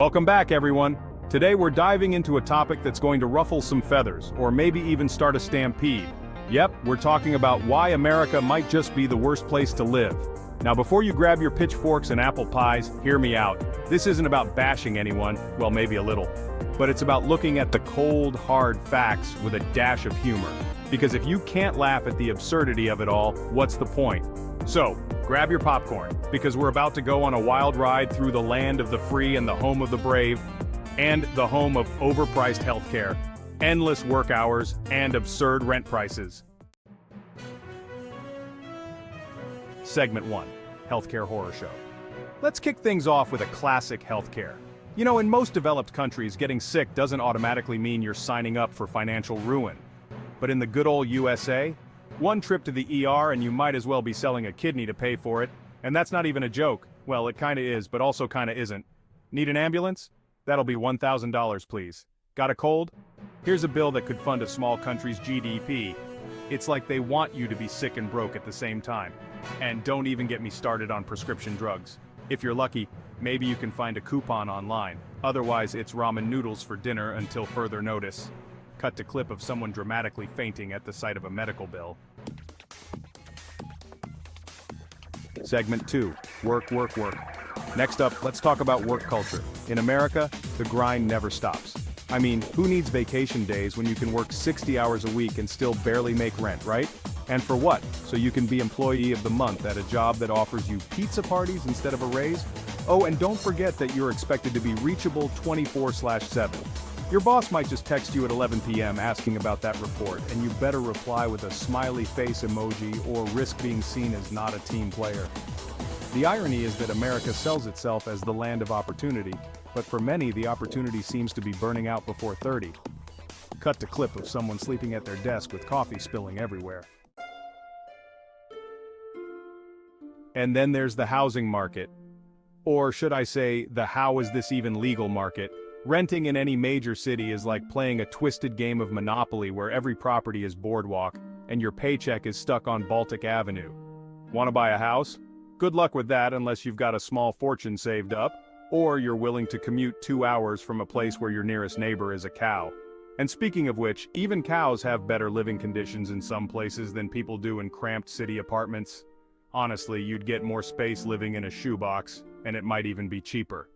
Welcome back, everyone. Today we're diving into a topic that's going to ruffle some feathers, or maybe even start a stampede. Yep, we're talking about why America might just be the worst place to live. Now before you grab your pitchforks and apple pies, hear me out. This isn't about bashing anyone, well maybe a little. But it's about looking at the cold, hard facts with a dash of humor. Because if you can't laugh at the absurdity of it all, what's the point? So, grab your popcorn, because we're about to go on a wild ride through the land of the free and the home of the brave, and the home of overpriced healthcare, endless work hours, and absurd rent prices. Segment 1, Healthcare Horror Show. Let's kick things off with a classic healthcare. You know, in most developed countries, getting sick doesn't automatically mean you're signing up for financial ruin. But in the good old USA, one trip to the ER and you might as well be selling a kidney to pay for it, and that's not even a joke. Well, it kinda is, but also kinda isn't. Need an ambulance? That'll be $1,000, please. Got a cold? Here's a bill that could fund a small country's GDP. It's like they want you to be sick and broke at the same time. And don't even get me started on prescription drugs. If you're lucky, maybe you can find a coupon online. Otherwise, it's ramen noodles for dinner until further notice. Cut to clip of someone dramatically fainting at the sight of a medical bill. Segment 2, work. Next up, let's talk about work culture. In America, the grind never stops. I mean, who needs vacation days when you can work 60 hours a week and still barely make rent, right? And for what? So you can be employee of the month at a job that offers you pizza parties instead of a raise? Oh, and don't forget that you're expected to be reachable 24/7. Your boss might just text you at 11 p.m. asking about that report, and you better reply with a smiley face emoji or risk being seen as not a team player. The irony is that America sells itself as the land of opportunity, but for many the opportunity seems to be burning out before 30. Cut to clip of someone sleeping at their desk with coffee spilling everywhere. And then there's the housing market. Or should I say, the how is this even legal market. Renting in any major city is like playing a twisted game of Monopoly where every property is boardwalk, and your paycheck is stuck on Baltic Avenue. Want to buy a house? Good luck with that unless you've got a small fortune saved up, or you're willing to commute 2 hours from a place where your nearest neighbor is a cow. And speaking of which, even cows have better living conditions in some places than people do in cramped city apartments. Honestly, you'd get more space living in a shoebox, and it might even be cheaper.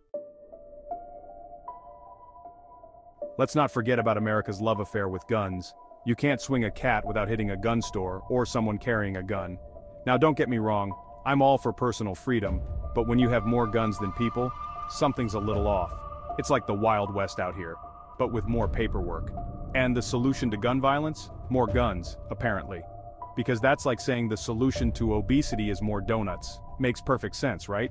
Let's not forget about America's love affair with guns. You can't swing a cat without hitting a gun store or someone carrying a gun. Now don't get me wrong, I'm all for personal freedom, but when you have more guns than people, something's a little off. It's like the Wild West out here, but with more paperwork. And the solution to gun violence? More guns, apparently. Because that's like saying the solution to obesity is more donuts. Makes perfect sense, right?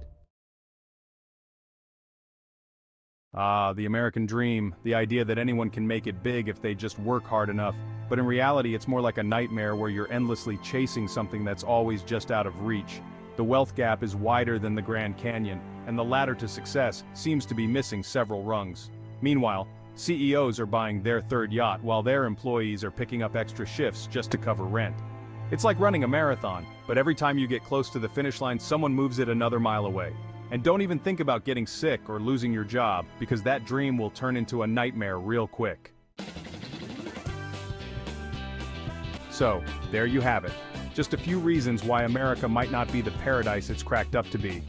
Ah, the American dream, the idea that anyone can make it big if they just work hard enough. But in reality, it's more like a nightmare where you're endlessly chasing something that's always just out of reach. The wealth gap is wider than the Grand Canyon, and the ladder to success seems to be missing several rungs. Meanwhile, CEOs are buying their third yacht while their employees are picking up extra shifts just to cover rent. It's like running a marathon, but every time you get close to the finish line, someone moves it another mile away. And don't even think about getting sick or losing your job, because that dream will turn into a nightmare real quick. So, there you have it. Just a few reasons why America might not be the paradise it's cracked up to be.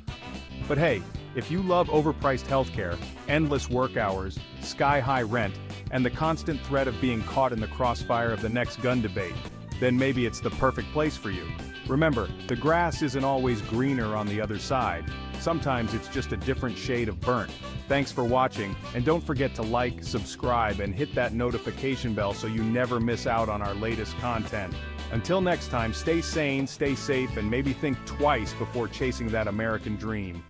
But hey, if you love overpriced healthcare, endless work hours, sky-high rent, and the constant threat of being caught in the crossfire of the next gun debate, then maybe it's the perfect place for you. Remember, the grass isn't always greener on the other side. Sometimes it's just a different shade of burnt. Thanks for watching, and don't forget to like, subscribe, and hit that notification bell so you never miss out on our latest content. Until next time, stay sane, stay safe, and maybe think twice before chasing that American dream.